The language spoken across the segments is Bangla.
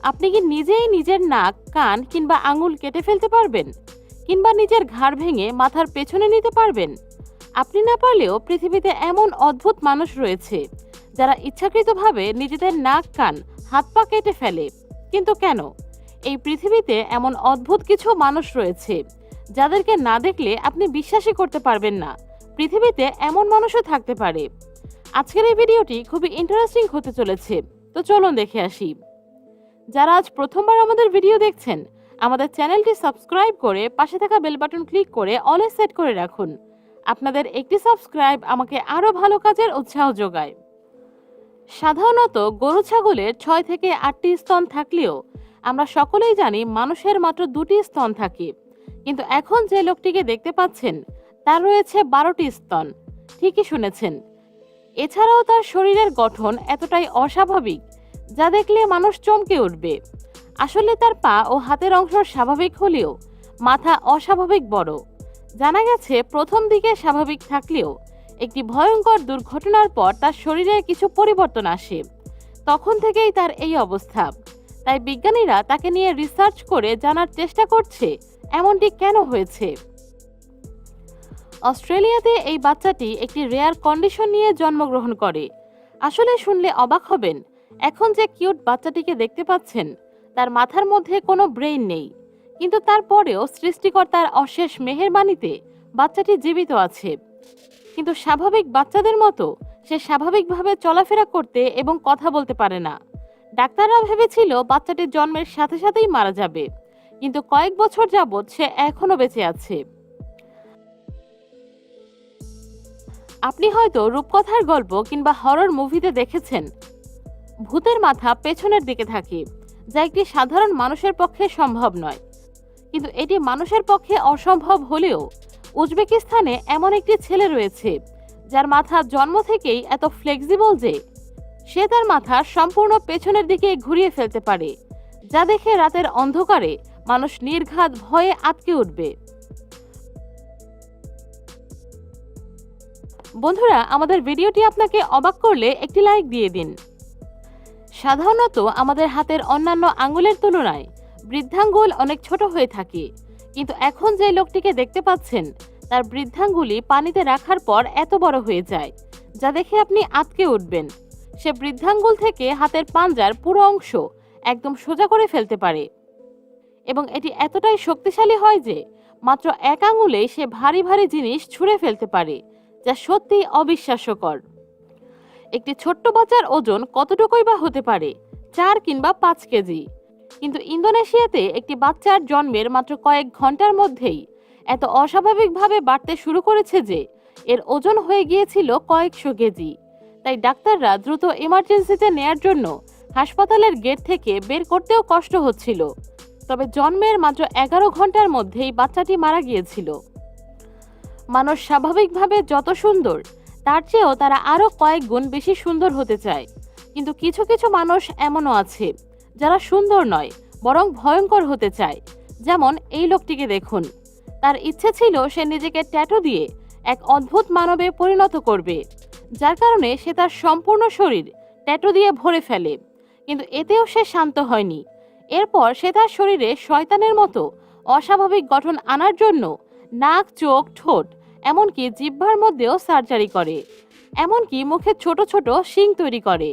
আপনি কি নিজেই নিজের নাক, কান কিংবা আঙুল কেটে ফেলতে পারবেন? কিংবা নিজের ঘাড় ভেঙে মাথার পেছনে নিতে পারবেন? আপনি না পারলেও পৃথিবীতে এমন অদ্ভুত মানুষ রয়েছে যারা ইচ্ছাকৃতভাবে নিজেদের নাক, কান, হাত পা কেটে ফেলে। কিন্তু কেন? এই পৃথিবীতে এমন অদ্ভুত কিছু মানুষ রয়েছে যাদেরকে না দেখলে আপনি বিশ্বাসই করতে পারবেন না পৃথিবীতে এমন মানুষও থাকতে পারে। আজকের এই ভিডিওটি খুবই ইন্টারেস্টিং হতে চলেছে, তো চলুন দেখে আসি। যারা আজ প্রথমবার আমাদের ভিডিও দেখছেন, আমাদের চ্যানেলটি সাবস্ক্রাইব করে পাশে থাকা বেল বাটন ক্লিক করে অলে সেট করে রাখুন। আপনাদের একটি সাবস্ক্রাইব আমাকে আরও ভালো কাজের উৎসাহ যোগায়। সাধারণত গরু ছাগলের 6 থেকে 8টি স্তন থাকলেও আমরা সকলেই জানি মানুষের মাত্র 2টি স্তন থাকে। কিন্তু এখন যে লোকটিকে দেখতে পাচ্ছেন তার রয়েছে 12টি স্তন। ঠিকই শুনেছেন। এছাড়াও তার শরীরের গঠন এতটাই অস্বাভাবিক যা দেখলে মানুষ চমকে উঠবে। আসলে তার পা ও হাতের অংশ স্বাভাবিক হলেও মাথা অস্বাভাবিক বড়। জানা গেছে প্রথম দিকে স্বাভাবিক থাকলেও একটি ভয়ঙ্কর দুর্ঘটনার পর তার শরীরে কিছু পরিবর্তন আসে। তখন থেকেই তার এই অবস্থা। তাই বিজ্ঞানীরা তাকে নিয়ে রিসার্চ করে জানার চেষ্টা করছে এমনটি কেন হয়েছে। অস্ট্রেলিয়াতে এই বাচ্চাটি একটি রেয়ার কন্ডিশন নিয়ে জন্মগ্রহণ করে। আসলে শুনলে অবাক হবেন, এখন যে কিউট বাচ্চাটিকে দেখতে পাচ্ছেন তার মাথার মধ্যে কোনো ব্রেইন নেই, কিন্তু তারপরেও সৃষ্টিকর্তার অশেষ মেহেরবানিতে বাচ্চাটি জীবিত আছে। কিন্তু স্বাভাবিক বাচ্চাদের মতো সে স্বাভাবিকভাবে চলাফেরা করতে এবং কথা বলতে পারে না। ডাক্তাররা ভেবেছিল বাচ্চাটির জন্মের সাথে সাথেই মারা যাবে, কিন্তু কয়েক বছর যাবৎ সে এখনো বেঁচে আছে। আপনি হয়তো রূপকথার গল্প কিংবা হরর মুভিতে দেখেছেন ভূতের মাথা পেছনের দিকে থাকে, যা একটি সাধারণ মানুষের পক্ষে সম্ভব নয়। কিন্তু এটি মানুষের পক্ষে অসম্ভব হলেও উজবেকিস্তানে এমন একটি ছেলে রয়েছে যার মাথা জন্ম থেকেই এত ফ্লেক্সিবল যে সে তার মাথা সম্পূর্ণ পেছনের দিকে ঘুরিয়ে ফেলতে পারে, যা দেখে রাতের অন্ধকারে মানুষ নির্ঘাত ভয়ে আটকে উঠবে। বন্ধুরা, আমাদের ভিডিওটি আপনাকে অবাক করলে একটি লাইক দিয়ে দিন। সাধারণত আমাদের হাতের অন্যান্য আঙ্গুলের তুলনায় বৃদ্ধাঙ্গুল অনেক ছোট হয়ে থাকে, কিন্তু এখন যে লোকটিকে দেখতে পাচ্ছেন তার বৃদ্ধাঙ্গুলি পানিতে রাখার পর এত বড় হয়ে যায় যা দেখে আপনি আটকে উঠবেন। সে বৃদ্ধাঙ্গুল থেকে হাতের পাঞ্জার পুরো অংশ একদম সোজা করে ফেলতে পারে এবং এটি এতটাই শক্তিশালী হয় যে মাত্র এক আঙুলেই সে ভারী ভারী জিনিস ছুঁড়ে ফেলতে পারে, যা সত্যিই অবিশ্বাস্যকর। একটি ছোট্ট বাচ্চার ওজন কতটুকুই বা হতে পারে? 4 কিংবা 5 কেজি। কিন্তু ইন্দোনেশিয়াতে একটি বাচ্চার জন্মের মাত্র কয়েক ঘন্টার মধ্যেই এত অস্বাভাবিকভাবে বাড়তে শুরু করেছে যে এর ওজন হয়ে গিয়েছিল কয়েকশো কেজি। তাই ডাক্তাররা দ্রুত এমার্জেন্সিতে নেয়ার জন্য হাসপাতালের গেট থেকে বের করতেও কষ্ট হচ্ছিল। তবে জন্মের মাত্র 11 ঘন্টার মধ্যেই বাচ্চাটি মারা গিয়েছিল। মানুষ স্বাভাবিকভাবে যত সুন্দর তার চেয়েও তারা আরও কয়েক গুণ বেশি সুন্দর হতে চায়। কিন্তু কিছু কিছু মানুষ এমনও আছে যারা সুন্দর নয় বরং ভয়ঙ্কর হতে চায়। যেমন এই লোকটিকে দেখুন, তার ইচ্ছে ছিল সে নিজেকে ট্যাটু দিয়ে এক অদ্ভুত মানবে পরিণত করবে, যার কারণে সে তার সম্পূর্ণ শরীর ট্যাটু দিয়ে ভরে ফেলে। কিন্তু এতেও সে শান্ত হয়নি। এরপর সে তার শরীরে শয়তানের মতো অস্বাভাবিক গঠন আনার জন্য নাক, চোখ, ঠোঁট এমনকি জিহ্বার মধ্যেও সার্জারি করে। এমনকি মুখে ছোট ছোট শিং তৈরি করে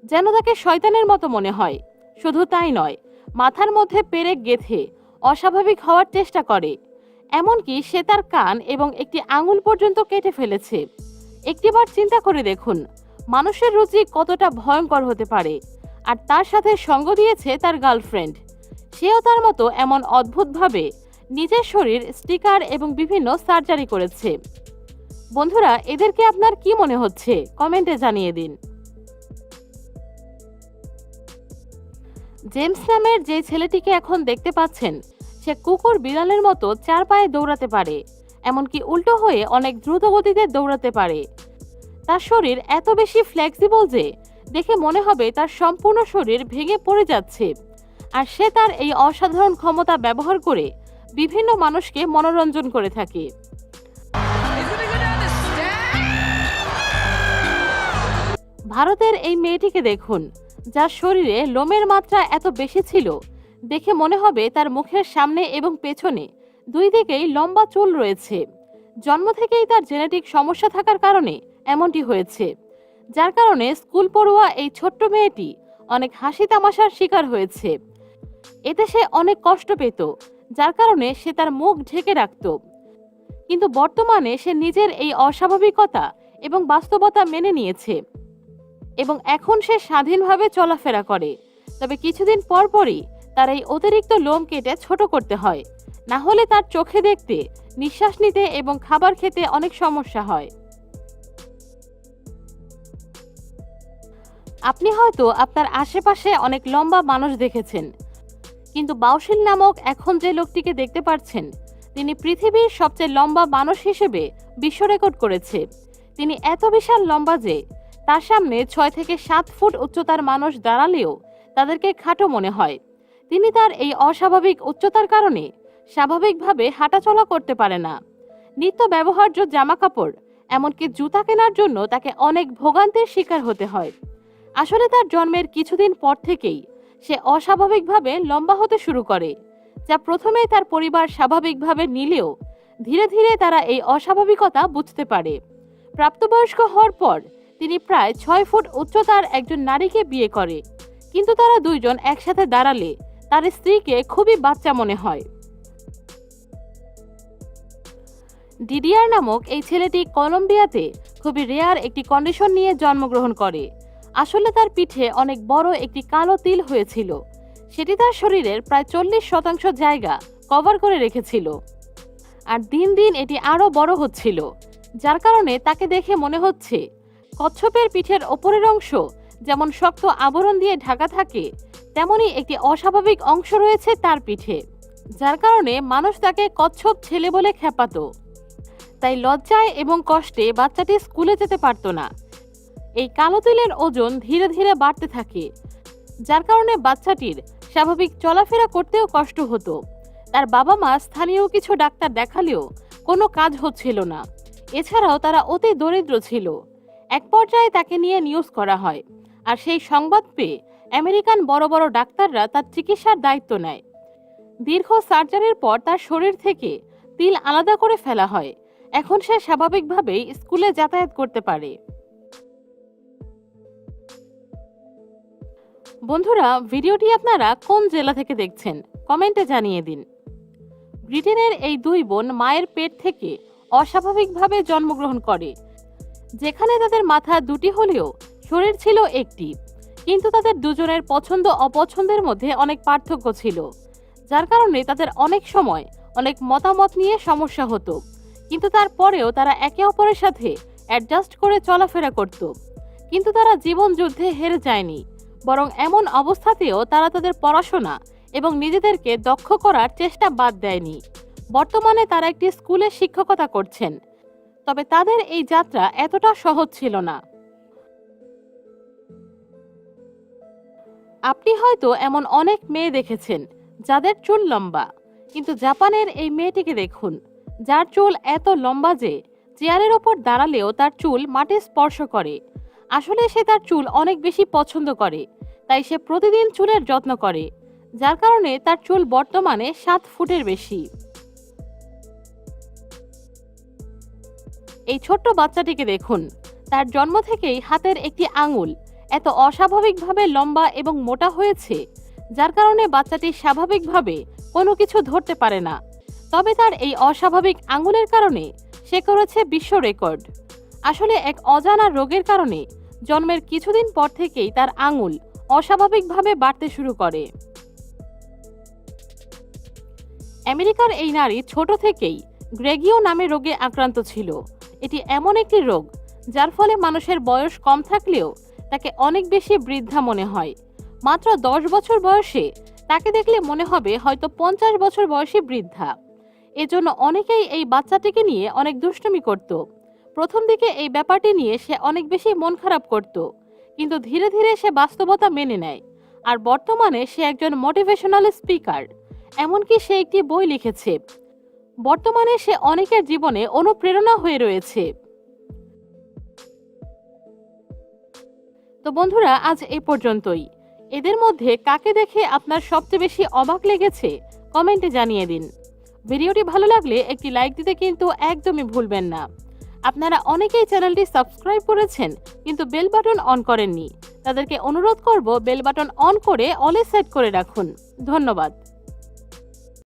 যেন তাকে শয়তানের মতো মনে হয়। শুধু তাই নয়, মাথার মধ্যে পেরেক গেঁথে অস্বাভাবিক হওয়ার চেষ্টা করে। এমনকি সে তার কান এবং একটি আঙুল পর্যন্ত কেটে ফেলেছে। একটিবার চিন্তা করে দেখুন মানুষের রুচি কতটা ভয়ঙ্কর হতে পারে। আর তার সাথে সঙ্গ দিয়েছে তার গার্লফ্রেন্ড। সেও তার মতো এমন অদ্ভুতভাবে নিজের শরীর স্টিকার এবং বিভিন্ন সার্জারি করেছে। বন্ধুরা, এদেরকে আপনার কি মনে হচ্ছে কমেন্টে জানিয়ে দিন। জেমস নামের যে ছেলেটিকে এখন দেখতে পাচ্ছেন সে কুকুর বিড়ালের মতো 4 পায়ে দৌড়াতে পারে, এমনকি উল্টো হয়ে অনেক দ্রুত গতিতে দৌড়াতে পারে। তার শরীর এত বেশি ফ্লেক্সিবল যে দেখে মনে হবে তার সম্পূর্ণ শরীর ভেঙে পড়ে যাচ্ছে। আর সে তার এই অসাধারণ ক্ষমতা ব্যবহার করে বিভিন্ন মানুষকে মনোরঞ্জন করে থাকে। ভারতের এই মেয়েটিকে দেখুন, যার শরীরে লোমের মাত্রা এত বেশি ছিল, দেখে মনে হবে তার মুখের সামনে এবং পেছনে দুই দিকেই লম্বা চুল রয়েছে। জন্ম থেকেই তার জেনেটিক সমস্যা থাকার কারণে এমনটি হয়েছে, যার কারণে স্কুল পড়ুয়া এই ছোট্ট মেয়েটি অনেক হাসি তামাশার শিকার হয়েছে। এতে সে অনেক কষ্ট পেত, যার কারণে সে তার মুখ ঢেকে রাখত। কিন্তু বর্তমানে সে নিজের এই অস্বাভাবিকতা এবং বাস্তবতা মেনে নিয়েছে এবং এখন সে স্বাধীনভাবে চলাফেরা করে। তবে কিছুদিন পর পরই তার এই অতিরিক্ত লোম কেটে ছোট করতে হয়, না হলে তার চোখে দেখতে, নিঃশ্বাস নিতে এবং খাবার খেতে অনেক সমস্যা হয়। আপনি হয়তো আপনার আশেপাশে অনেক লম্বা মানুষ দেখেছেন, কিন্তু বাউশিল নামক এখন যে লোকটিকে দেখতে পাচ্ছেন, তিনি পৃথিবীর সবচেয়ে লম্বা মানুষ হিসেবে বিশ্ব রেকর্ড করেছে। তিনি এত বিশাল লম্বা যে তার সামনে 6 থেকে 7 ফুট উচ্চতার মানুষ দাঁড়ালেও তাদেরকে খাটো মনে হয়। তিনি তার এই অস্বাভাবিক উচ্চতার কারণে স্বাভাবিকভাবে হাঁটাচলা করতে পারে না। নিত্য ব্যবহার্য জামা কাপড়, এমনকি জুতা কেনার জন্য তাকে অনেক ভোগান্তির শিকার হতে হয়। আসলে তার জন্মের কিছুদিন পর থেকেই সে অস্বাভাবিকভাবে লম্বা হতে শুরু করে, যা প্রথমে তার পরিবার স্বাভাবিকভাবে নিলেও ধীরে ধীরে তারা এই অস্বাভাবিকতা বুঝতে পারে। প্রাপ্তবয়স্ক হওয়ার পর তিনি প্রায় 6 ফুট উচ্চতার একজন নারীকে বিয়ে করে, কিন্তু তারা দুইজন একসাথে দাঁড়ালে তার স্ত্রীকে খুবই বাচ্চা মনে হয়। ডিডিআর নামক এই ছেলেটি কলম্বিয়াতে খুবই রেয়ার একটি কন্ডিশন নিয়ে জন্মগ্রহণ করে। আসলে তার পিঠে অনেক বড় একটি কালো তিল হয়েছিল, সেটি তার শরীরের প্রায় 40% জায়গা কভার করে রেখেছিল। আর দিন দিন এটি আরো বড় হচ্ছিল, যার কারণে তাকে দেখে মনে হচ্ছে কচ্ছপের পিঠের ওপরের অংশ যেমন শক্ত আবরণ দিয়ে ঢাকা থাকে, তেমনি একটি অস্বাভাবিক অংশ রয়েছে তার পিঠে, যার কারণে মানুষ তাকে কচ্ছপ ছেলে বলে খেপাতো। তাই লজ্জায় এবং কষ্টে বাচ্চাটি স্কুলে যেতে পারত না। এই কালো তিলের ওজন ধীরে ধীরে বাড়তে থাকে, যার কারণে বাচ্চাটির স্বাভাবিক চলাফেরা করতেও কষ্ট হতো। তার বাবা মা স্থানীয় কিছু ডাক্তার দেখালেও কোনো কাজ হচ্ছিল না। এছাড়াও তারা অতি দরিদ্র ছিল। এক পর্যায়ে তাকে নিয়ে নিউজ করা হয়, আর সেই সংবাদ পেয়ে আমেরিকান বড় বড় ডাক্তাররা তার চিকিৎসার দায়িত্ব নেয়। দীর্ঘ সার্জারির পর তার শরীর থেকে তিল আলাদা করে ফেলা হয়। এখন সে স্বাভাবিকভাবেই স্কুলে যাতায়াত করতে পারে। বন্ধুরা, ভিডিওটি আপনারা কোন জেলা থেকে দেখছেন কমেন্টে জানিয়ে দিন। ব্রিটেনের এই দুই বোন মায়ের পেট থেকে অস্বাভাবিকভাবে জন্মগ্রহণ করে, যেখানে তাদের মাথা দুটি হলেও শরীর ছিল একটি। কিন্তু তাদের দুজনের পছন্দ অপছন্দের মধ্যে অনেক পার্থক্য ছিল, যার কারণে তাদের অনেক সময় অনেক মতামত নিয়ে সমস্যা হতো। কিন্তু তারপরেও তারা একে অপরের সাথে অ্যাডজাস্ট করে চলাফেরা করত। কিন্তু তারা জীবন যুদ্ধে হেরে যায়নি, বরং এমন অবস্থাতেও তারা তাদের পড়াশোনা এবং নিজেদেরকে দক্ষ করার চেষ্টা বাদ দেয়নি। বর্তমানে তারা একটি স্কুলে শিক্ষকতা করছেন। তবে তাদের এই যাত্রা এতটা সহজ ছিল না। আপনি হয়তো এমন অনেক মেয়ে দেখেছেন যাদের চুল লম্বা, কিন্তু জাপানের এই মেয়েটিকে দেখুন, যার চুল এত লম্বা যে চেয়ারের ওপর দাঁড়ালেও তার চুল মাটি স্পর্শ করে। আসলে সে তার চুল অনেক বেশি পছন্দ করে, তাই সে প্রতিদিন চুলের যত্ন করে, যার কারণে তার চুল বর্তমানে 7 ফুটের বেশি। এই ছোট্ট বাচ্চাটিকে দেখুন, তার জন্ম থেকেই হাতের একটি আঙুল এত অস্বাভাবিকভাবে লম্বা এবং মোটা হয়েছে, যার কারণে বাচ্চাটি স্বাভাবিকভাবে কোনো কিছু ধরতে পারে না। তবে তার এই অস্বাভাবিক আঙুলের কারণে সে করেছে বিশ্ব রেকর্ড। আসলে এক অজানা রোগের কারণে জন্মের কিছুদিন পর থেকেই তার আঙুল অস্বাভাবিকভাবে বাড়তে শুরু করে। আমেরিকার এই নারী ছোট থেকেই গ্রেগিও নামে রোগে আক্রান্ত ছিল। এটি এমন একটি রোগ যার ফলে মানুষের বয়স কম থাকলেও তাকে অনেক বেশি বৃদ্ধা মনে হয়। মাত্র 10 বছর বয়সে তাকে দেখলে মনে হবে হয়তো 50 বছর বয়সী বৃদ্ধা। এজন্য অনেকেই এই বাচ্চাটিকে নিয়ে অনেক দুষ্টুমি করত। প্রথম দিকে এই ব্যাপারটি নিয়ে সে অনেক বেশি মন খারাপ করত, কিন্তু ধীরে ধীরে সে বাস্তবতা মেনে নেয়। আর বর্তমানে সে একজন মোটিভেশনাল স্পিকার, এমনকি সে একটি বই লিখেছে। বর্তমানে সে অনেকের জীবনে অনুপ্রেরণা হয়ে রয়েছে। তো বন্ধুরা, আজ এ পর্যন্তই। এদের মধ্যে কাকে দেখে আপনার সবচেয়ে বেশি অবাক লেগেছে কমেন্টে জানিয়ে দিন। ভিডিওটি ভালো লাগলে একটি লাইক দিতে কিন্তু একদমই ভুলবেন না। আপনারা অনেকেই চ্যানেলটি সাবস্ক্রাইব করেছেন কিন্তু বেল বাটন অন করেননি, তাদেরকে অনুরোধ করব বেল বাটন অন করে অলে সেট করে রাখুন। ধন্যবাদ।